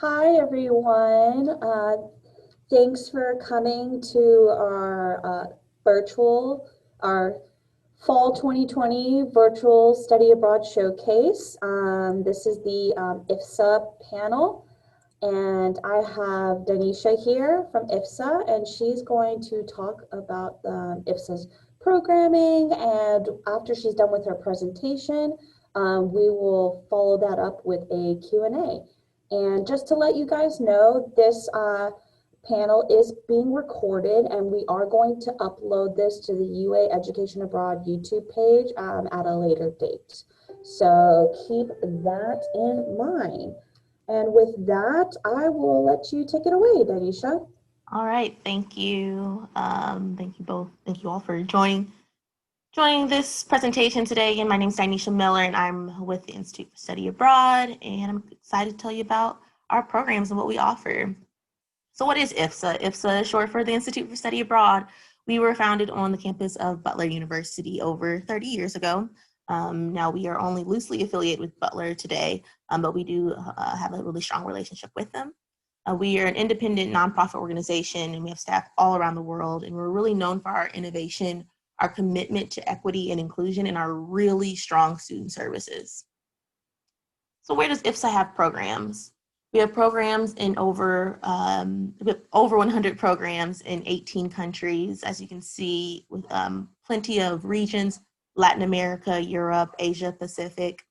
Hi, everyone. Thanks for coming to our Fall 2020 Virtual Study Abroad Showcase. This is the IFSA panel, and I have Danisha here from IFSA, and she's going to talk about IFSA's programming, and after she's done with her presentation, we will follow that up with a Q&A. And just to let you guys know, this panel is being recorded, and we are going to upload this to the UA Education Abroad YouTube page at a later date. So keep that in mind. And with that, I will let you take it away, Danisha. All right, thank you. Thank you all for joining this presentation today. Again, my name is Danisha Miller, and I'm with the Institute for Study Abroad, and I'm excited to tell you about our programs and what we offer. So what is IFSA? IFSA is short for the Institute for Study Abroad. We were founded on the campus of Butler University over 30 years ago. Now we are only loosely affiliated with Butler today, but we do have a really strong relationship with them. We are an independent nonprofit organization, and we have staff all around the world, and we're really known for our innovation, our commitment to equity and inclusion, and our really strong student services. So where does IFSA have programs? We have programs in over 100 programs in 18 countries, as you can see, with plenty of regions: Latin America, Europe, Asia, Pacific.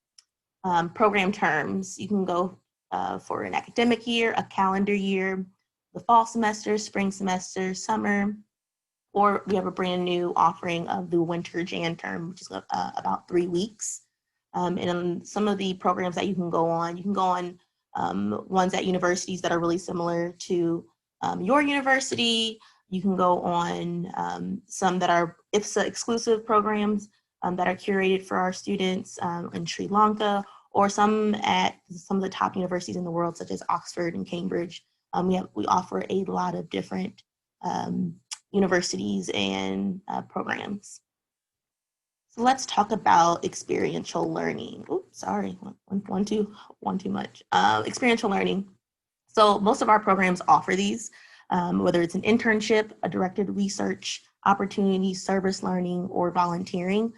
Program terms, you can go for an academic year, a calendar year, the fall semester, spring semester, summer, or we have a brand new offering of the winter Jan term, which is about 3 weeks. And some of the programs that you can go on ones at universities that are really similar to your university. You can go on some that are IFSA exclusive programs that are curated for our students in Sri Lanka, or some at some of the top universities in the world, such as Oxford and Cambridge. We offer a lot of different universities and programs. So let's talk about experiential learning. Oops, sorry, one too much. Experiential learning. So most of our programs offer these, whether it's an internship, a directed research opportunity, service learning, or volunteering.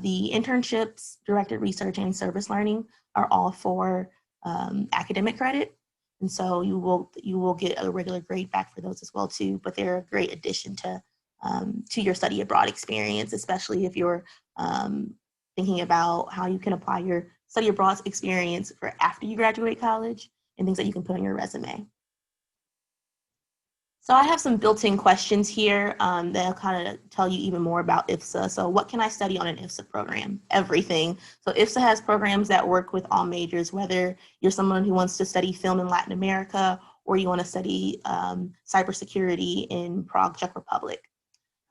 The internships, directed research, and service learning are all for academic credit. And so you will get a regular grade back for those as well too, but they're a great addition to your study abroad experience, especially if you're thinking about how you can apply your study abroad experience for after you graduate college and things that you can put on your resume. So I have some built-in questions here that'll kind of tell you even more about IFSA. So what can I study on an IFSA program? Everything. So IFSA has programs that work with all majors, whether you're someone who wants to study film in Latin America or you want to study cybersecurity in Prague, Czech Republic.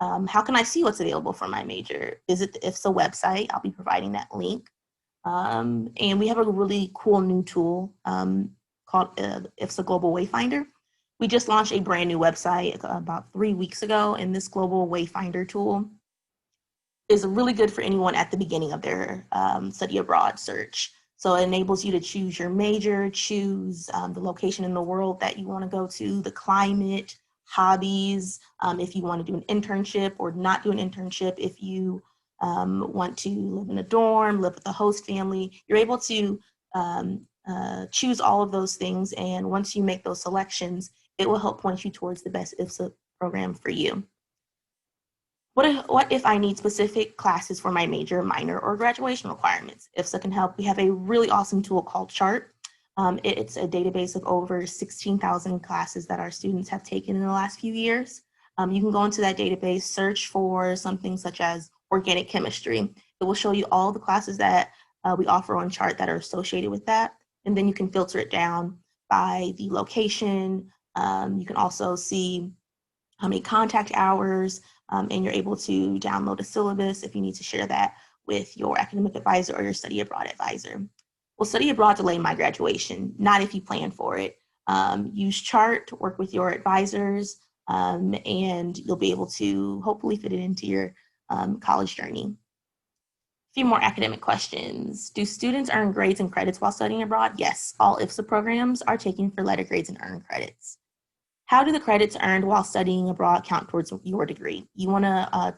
How can I see what's available for my major? Visit the IFSA website. I'll be providing that link. And we have a really cool new tool called IFSA Global Wayfinder. We just launched a brand new website about 3 weeks ago, and this Global Wayfinder tool is really good for anyone at the beginning of their study abroad search. So it enables you to choose your major, choose the location in the world that you want to go to, the climate, hobbies, if you want to do an internship or not do an internship, if you want to live in a dorm, live with a host family, you're able to choose all of those things. And once you make those selections, it will help point you towards the best IFSA program for you. What if I need specific classes for my major, minor, or graduation requirements? IFSA can help. We have a really awesome tool called Chart. It's a database of over 16,000 classes that our students have taken in the last few years. You can go into that database, search for something such as organic chemistry. It will show you all the classes that we offer on Chart that are associated with that. And then you can filter it down by the location. You can also see how many contact hours, and you're able to download a syllabus if you need to share that with your academic advisor or your study abroad advisor. Well, study abroad delay my graduation, not if you plan for it. Use Chart to work with your advisors, and you'll be able to hopefully fit it into your college journey. few more academic questions. Do students earn grades and credits while studying abroad? Yes, all IFSA programs are taken for letter grades and earn credits. How do the credits earned while studying abroad count towards your degree? You want to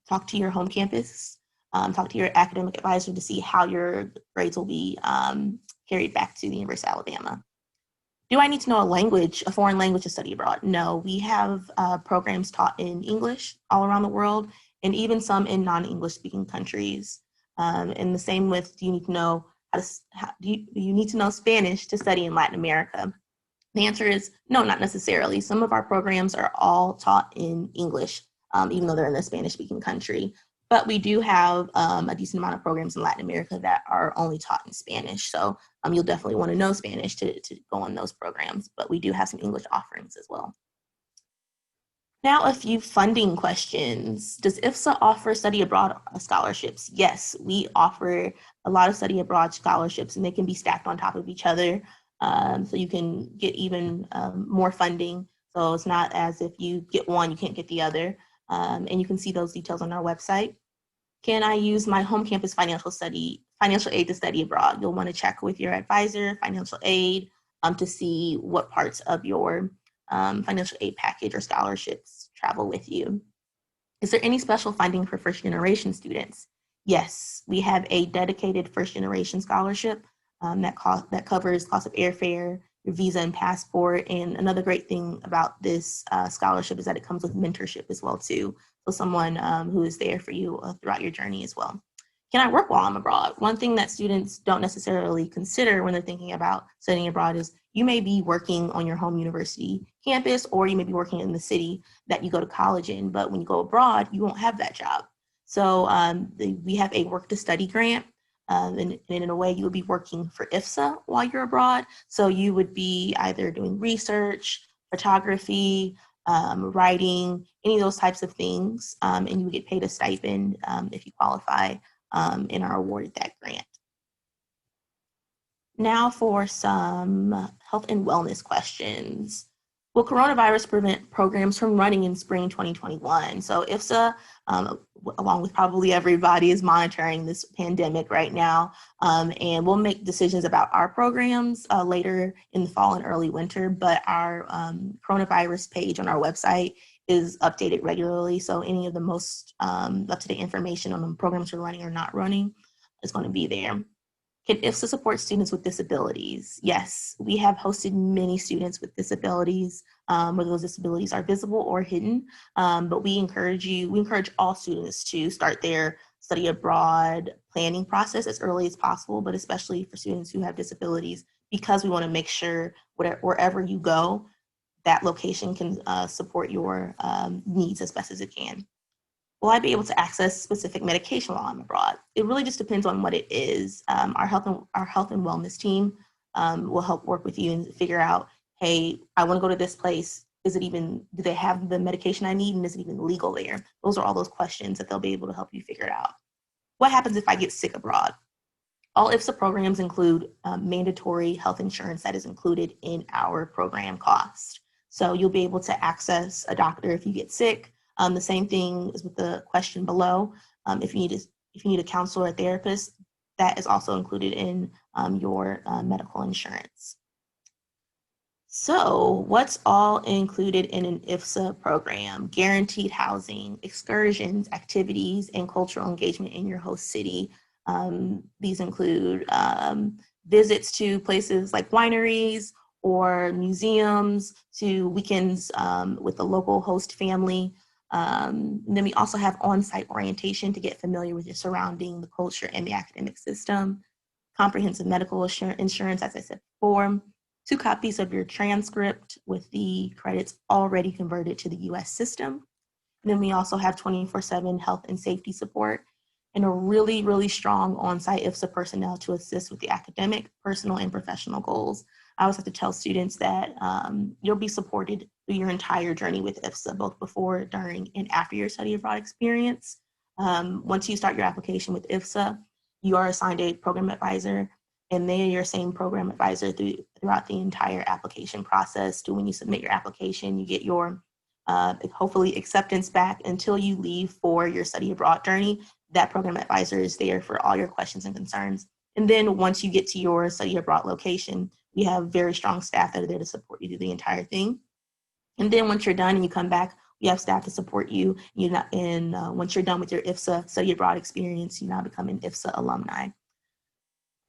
talk to your home campus, talk to your academic advisor to see how your grades will be carried back to the University of Alabama. Do I need to know a foreign language to study abroad? No, we have programs taught in English all around the world, and even some in non-English speaking countries. And the same with, do you need to know do you need to know Spanish to study in Latin America? The answer is no, not necessarily. Some of our programs are all taught in English, even though they're in a Spanish-speaking country. But we do have a decent amount of programs in Latin America that are only taught in Spanish. So you'll definitely want to know Spanish to go on those programs. But we do have some English offerings as well. Now, a few funding questions. Does IFSA offer study abroad scholarships? Yes, we offer a lot of study abroad scholarships, and they can be stacked on top of each other. So you can get even more funding. So it's not as if you get one, you can't get the other. And you can see those details on our website. Can I use my home campus financial aid to study abroad? You'll want to check with your advisor, financial aid, to see what parts of your financial aid package or scholarships travel with you. Is there any special funding for first generation students? Yes, we have a dedicated first generation scholarship that covers cost of airfare, your visa and passport. And another great thing about this scholarship is that it comes with mentorship as well too. So someone who is there for you throughout your journey as well. Can I work while I'm abroad? One thing that students don't necessarily consider when they're thinking about studying abroad is you may be working on your home university campus, or you may be working in the city that you go to college in, but when you go abroad, you won't have that job. So we have a work to study grant. And in a way, you would be working for IFSA while you're abroad. So you would be either doing research, photography, writing, any of those types of things, and you would get paid a stipend if you qualify and are awarded that grant. Now for some health and wellness questions. Will coronavirus prevent programs from running in spring 2021? So IFSA, along with probably everybody, is monitoring this pandemic right now, and we'll make decisions about our programs later in the fall and early winter, but our coronavirus page on our website is updated regularly, so any of the most up-to-date information on the programs we're running or not running is going to be there. Can IFSA support students with disabilities? Yes, we have hosted many students with disabilities, whether those disabilities are visible or hidden, but we encourage all students to start their study abroad planning process as early as possible, but especially for students who have disabilities, because we want to make sure wherever you go, that location can support your needs as best as it can. Will I be able to access specific medication while I'm abroad? It really just depends on what it is. Our health and wellness team will help work with you and figure out, hey, I want to go to this place. Do they have the medication I need, and is it even legal there? Those are all those questions that they'll be able to help you figure it out. What happens if I get sick abroad? All IFSA programs include mandatory health insurance that is included in our program cost. So you'll be able to access a doctor if you get sick. The same thing is with the question below. If you need a counselor or therapist, that is also included in your medical insurance. So what's all included in an IFSA program? Guaranteed housing, excursions, activities, and cultural engagement in your host city. These include visits to places like wineries or museums, to weekends with the local host family. Then we also have on-site orientation to get familiar with your surrounding, the culture, and the academic system. Comprehensive medical insurance, as I said before. 2 copies of your transcript with the credits already converted to the US system. And then we also have 24/7 health and safety support, and a really, really strong on-site IFSA personnel to assist with the academic, personal, and professional goals. I always have to tell students that you'll be supported through your entire journey with IFSA, both before, during, and after your study abroad experience. Once you start your application with IFSA, you are assigned a program advisor, and they are your same program advisor throughout the entire application process. To when you submit your application, you get your hopefully acceptance back until you leave for your study abroad journey. that program advisor is there for all your questions and concerns. And then once you get to your study abroad location, we have very strong staff that are there to support you through the entire thing. And then once you're done and you come back, we have staff to support you. Once you're done with your IFSA study abroad experience, you now become an IFSA alumni.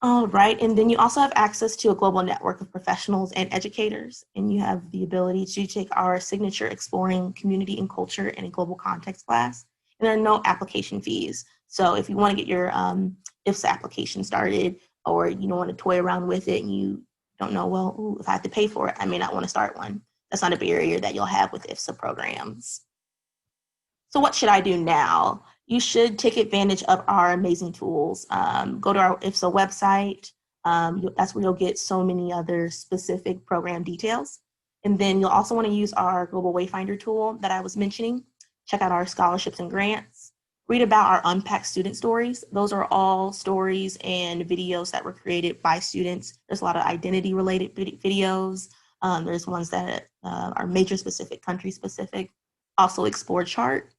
All right, and then you also have access to a global network of professionals and educators, and you have the ability to take our signature Exploring Community and Culture in a Global Context class, and there are no application fees. So if you want to get your IFSA application started, or you don't want to toy around with it and you don't know, well, ooh, if I have to pay for it, I may not want to start one. That's not a barrier that you'll have with IFSA programs. So what should I do now? You should take advantage of our amazing tools. Go to our IFSA website. That's where you'll get so many other specific program details. And then you'll also want to use our Global Wayfinder tool that I was mentioning. Check out our scholarships and grants. Read about our Unpacked student stories. Those are all stories and videos that were created by students. There's a lot of identity-related videos. There's ones that are major-specific, country-specific. Also, Explore Chart.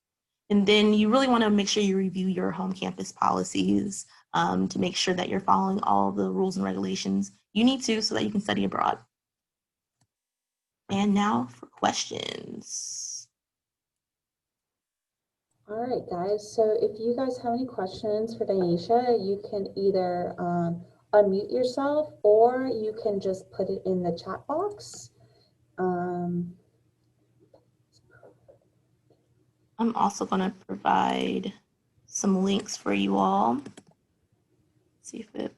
And then you really want to make sure you review your home campus policies to make sure that you're following all the rules and regulations you need to so that you can study abroad. And now for questions. All right, guys. So if you guys have any questions for Danisha, you can either unmute yourself or you can just put it in the chat box. I'm also going to provide some links for you all. Let's see if it.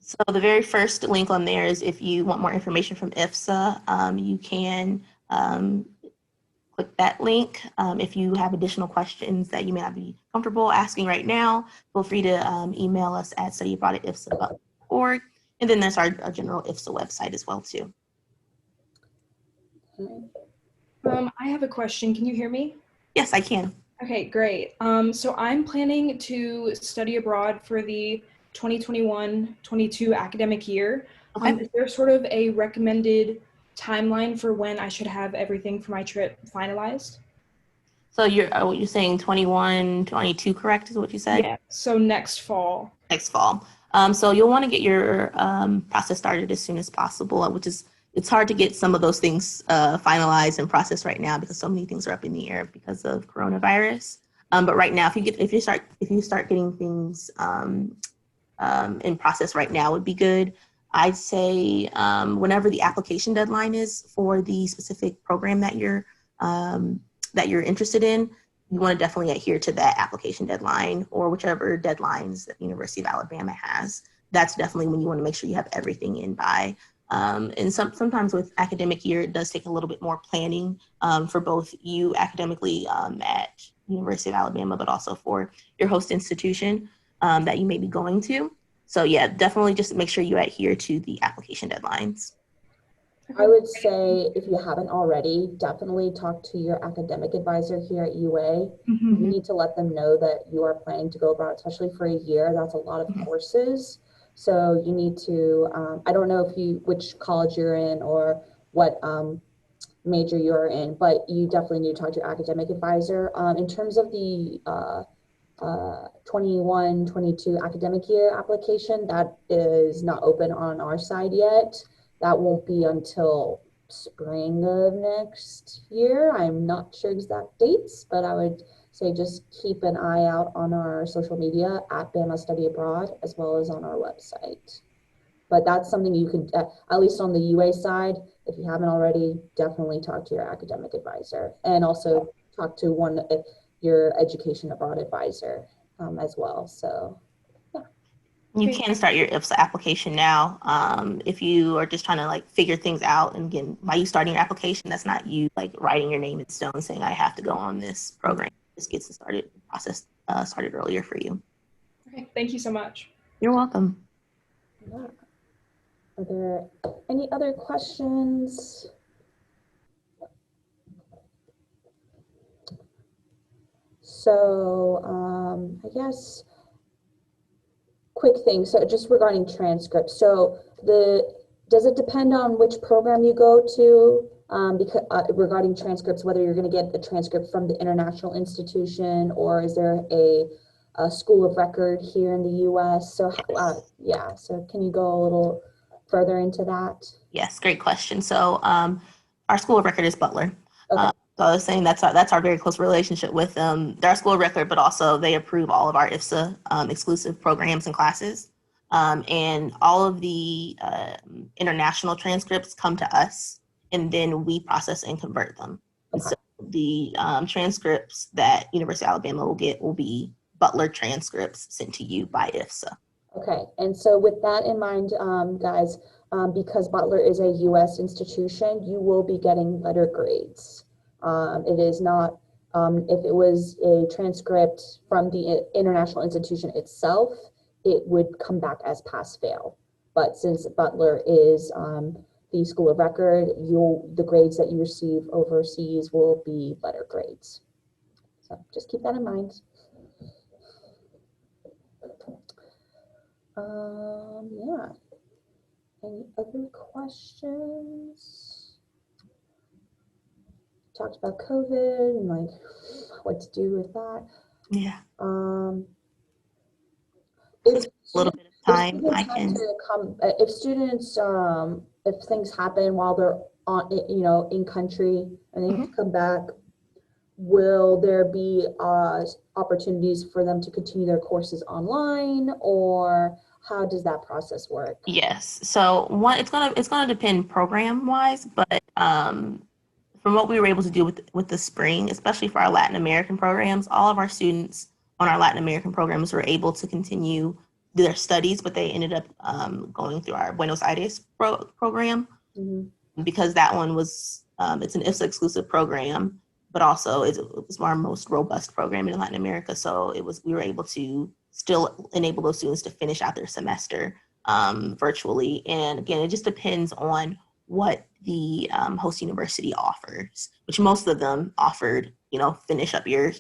So the very first link on there is if you want more information from IFSA, you can click that link. If you have additional questions that you may not be comfortable asking right now, feel free to email us at studyabroad@ifsa.org. And then there's our general IFSA website as well too. I have a question. Can you hear me? Yes, I can. Okay, great. So I'm planning to study abroad for the 2021-22 academic year. Okay. Is there sort of a recommended timeline for when I should have everything for my trip finalized? So you're saying 21, 22, correct, is what you said? Yeah, so next fall. Next fall. So you'll want to get your process started as soon as possible, which is, it's hard to get some of those things finalized and processed right now because so many things are up in the air because of coronavirus. But right now, if you start getting things in process right now would be good. I'd say whenever the application deadline is for the specific program that you're interested in, you want to definitely adhere to that application deadline or whichever deadlines that the University of Alabama has. That's definitely when you want to make sure you have everything in by. And sometimes with academic year, it does take a little bit more planning for both you academically at University of Alabama, but also for your host institution that you may be going to. So yeah, definitely just make sure you adhere to the application deadlines. I would say if you haven't already, definitely talk to your academic advisor here at UA. You need to let them know that you are planning to go abroad, especially for a year. That's a lot of courses. So you need to, I don't know which college you're in or what major you're in, but you definitely need to talk to your academic advisor. In terms of the 21-22 academic year application, that is not open on our side yet. That won't be until spring of next year. I'm not sure exact dates, but I would say just keep an eye out on our social media at Bama Study Abroad, as well as on our website. But that's something you could, at least on the UA side, if you haven't already, definitely talk to your academic advisor, and also talk to your education abroad advisor as well. So you can start your IFSA application now if you are just trying to like figure things out. And again, by you starting your application, that's not you like writing your name in stone saying I have to go on this program. This gets the process started earlier for you. Okay, thank you so much. You're welcome. yeah. Are there any other questions? So I guess quick thing. So just regarding transcripts. So does it depend on which program you go to because regarding transcripts, whether you're going to get the transcript from the international institution or is there a school of record here in the U.S. So yeah, so can you go a little further into that? Yes, great question. So our school of record is Butler. Okay. So I was saying that's our very close relationship with them. They're our school of record, but also they approve all of our IFSA exclusive programs and classes. And all of the international transcripts come to us, and then we process and convert them. And so the transcripts that University of Alabama will get will be Butler transcripts sent to you by IFSA. Okay, and so with that in mind, guys, because Butler is a U.S. institution, you will be getting letter grades. It is not, if it was a transcript from the international institution itself, it would come back as pass-fail. But since Butler is the school of record, the grades that you receive overseas will be letter grades. So just keep that in mind. Yeah. Any other questions? Talked about COVID and like what to do with that. Yeah. If a little bit of time, I can. If students, if things happen while they're on, in country and they have to come back, will there be opportunities for them to continue their courses online, or how does that process work? Yes. So it's gonna depend program wise, but from what we were able to do with the spring, especially for our Latin American programs, all of our students on our Latin American programs were able to continue their studies, but they ended up going through our Buenos Aires program because that one was it's an IFSA exclusive program, but also it was our most robust program in Latin America. So we were able to still enable those students to finish out their semester virtually. And again, it just depends on what the host university offers, which most of them offered, finish up your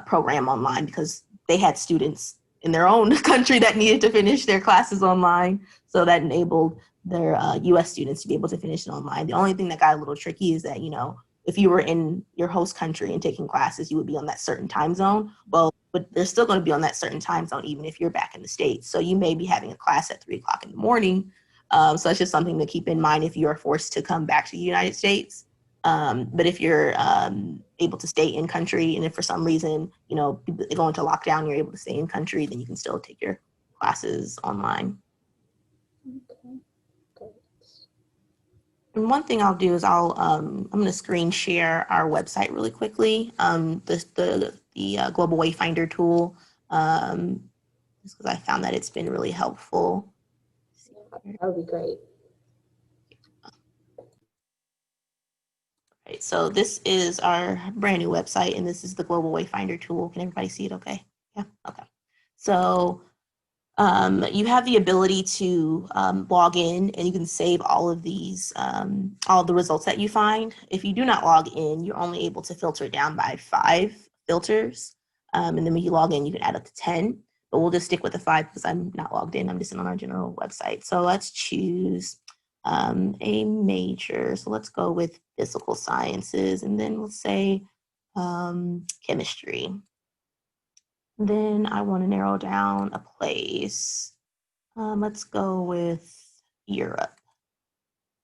program online because they had students in their own country that needed to finish their classes online. So that enabled their US students to be able to finish it online. The only thing that got a little tricky is that, if you were in your host country and taking classes, you would be on that certain time zone. Well, but they're still going to be on that certain time zone, even if you're back in the States. So you may be having a class at 3 o'clock in the morning. So it's just something to keep in mind if you're forced to come back to the United States. But if you're able to stay in country, and if for some reason, they go into lockdown, you're able to stay in country, then you can still take your classes online. Okay, great. And one thing I'll do is I'm going to screen share our website really quickly. The Global Wayfinder tool, just because I found that it's been really helpful. That would be great. Right, so this is our brand new website, and this is the Global Wayfinder tool. Can everybody see it okay? Yeah, okay. So you have the ability to log in, and you can save all of these, all of the results that you find. If you do not log in, you're only able to filter down by 5 filters. And then when you log in, you can add up to 10, but we'll just stick with the 5 because I'm not logged in. I'm just on our general website. So let's choose a major. So let's go with physical sciences, and then we'll say chemistry. Then I want to narrow down a place. Let's go with Europe.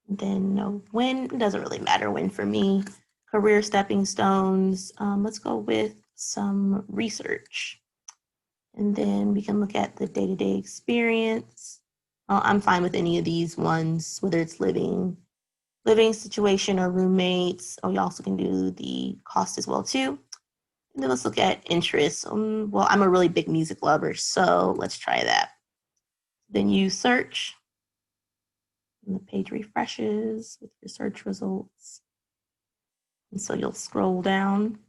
Then when, it doesn't really matter when for me. Career stepping stones. Let's go with some research. And then we can look at the day-to-day experience. I'm fine with any of these ones, whether it's living situation or roommates. You also can do the cost as well too. And then let's look at interests. Well, I'm a really big music lover, so let's try that. Then you search, and the page refreshes with your search results. And so you'll scroll down,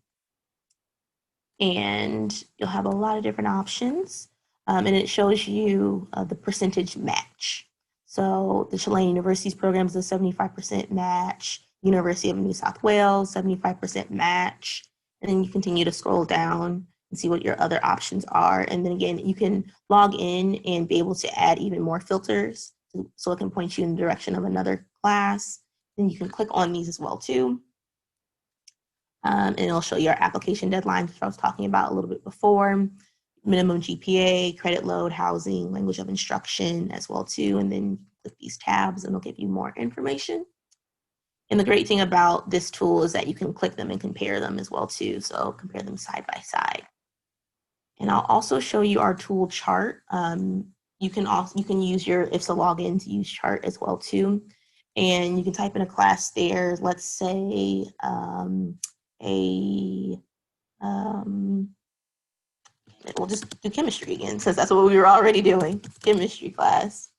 and you'll have a lot of different options. And it shows you the percentage match. So the Chilean Universities program is a 75% match. University of New South Wales, 75% match. And then you continue to scroll down and see what your other options are. And then again, you can log in and be able to add even more filters so it can point you in the direction of another class. Then you can click on these as well too. And it'll show you our application deadlines, which I was talking about a little bit before. Minimum GPA, credit load, housing, language of instruction as well too. And then click these tabs and it'll give you more information. And the great thing about this tool is that you can click them and compare them as well too. So compare them side by side. And I'll also show you our tool chart. You can use your IFSA login to use chart as well too. And you can type in a class there, let's say we'll just do chemistry again, since that's what we were already doing, chemistry class.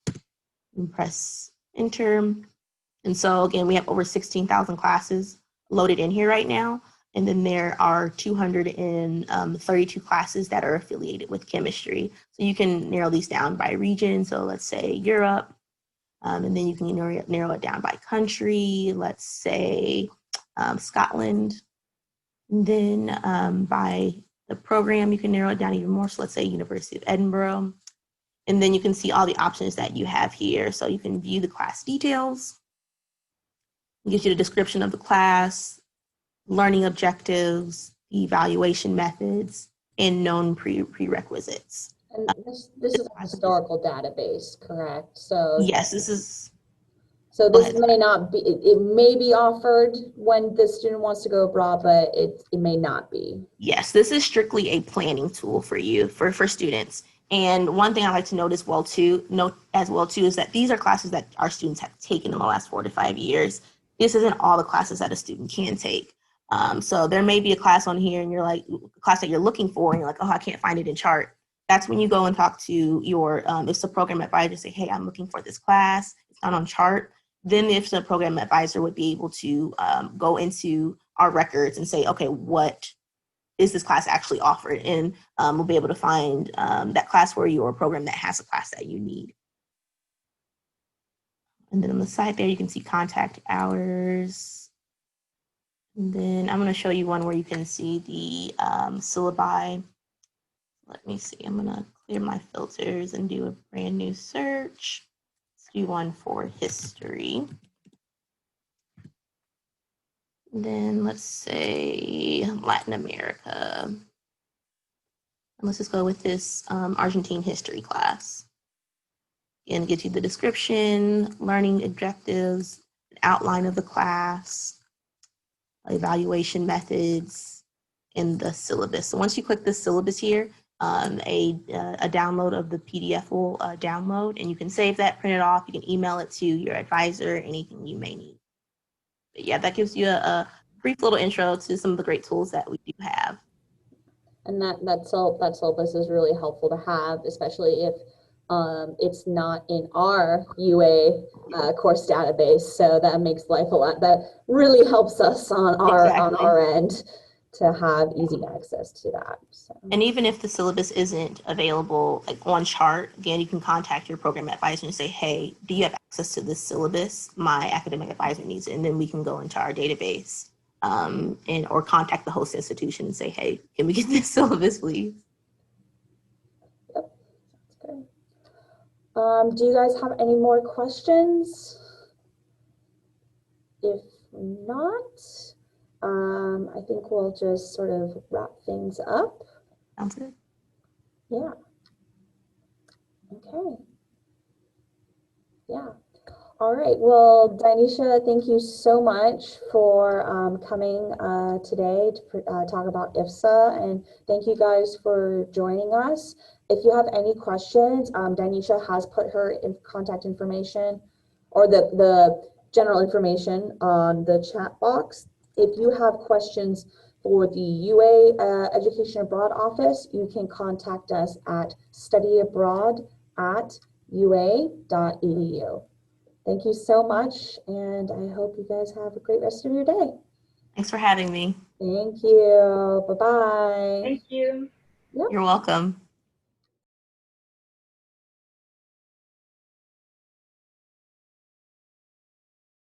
And press enter. And so again, we have over 16,000 classes loaded in here right now. And then there are 232 classes that are affiliated with chemistry. So you can narrow these down by region. So let's say Europe, and then you can narrow it down by country. Let's say Scotland. And then by the program, you can narrow it down even more. So let's say University of Edinburgh. And then you can see all the options that you have here. So you can view the class details. It gives you the description of the class, learning objectives, evaluation methods, and known prerequisites. And this is a historical database, correct? So yes, this is. So this may not be, it may be offered when the student wants to go abroad, but it may not be. Yes, this is strictly a planning tool for you, for students. And one thing I like to note as well too is that these are classes that our students have taken in the last 4 to 5 years. This isn't all the classes that a student can take. So there may be a class on here and you're like, a class that you're looking for and you're like, oh, I can't find it in chart. That's when you go and talk to your IFSA program advisor, say, hey, I'm looking for this class. It's not on chart. Then the IFSA program advisor would be able to go into our records and say, okay, what is this class actually offered? And we'll be able to find that class for you or a program that has a class that you need. And then on the side there, you can see contact hours. And then I'm going to show you one where you can see the syllabi. Let me see. I'm going to clear my filters and do a brand new search. Let's do one for history. And then let's say Latin America. And let's just go with this Argentine history class. And get you the description, learning objectives, an outline of the class, evaluation methods, and the syllabus. So once you click the syllabus here, a download of the PDF will download, and you can save that, print it off. You can email it to your advisor, anything you may need. But yeah, that gives you a brief little intro to some of the great tools that we do have. And that syllabus is really helpful to have, especially if it's not in our UA course database. So that makes life a lot, that really helps us on our end to have easy access to that. So. And even if the syllabus isn't available like on chart, again, you can contact your program advisor and say, hey, do you have access to this syllabus? My academic advisor needs it. And then we can go into our database or contact the host institution and say, hey, can we get this syllabus, please? Yep, that's good. Do you guys have any more questions? If not, I think we'll just sort of wrap things up. Sounds good. Yeah. Okay. Yeah. All right. Well, Danisha, thank you so much for coming today to talk about IFSA, and thank you guys for joining us. If you have any questions, Danisha has put her contact information or the general information on the chat box. If you have questions for the UA Education Abroad office, you can contact us at studyabroad@ua.edu. Thank you so much, and I hope you guys have a great rest of your day. Thanks for having me. Thank you. Bye-bye. Thank you. Yep. You're welcome.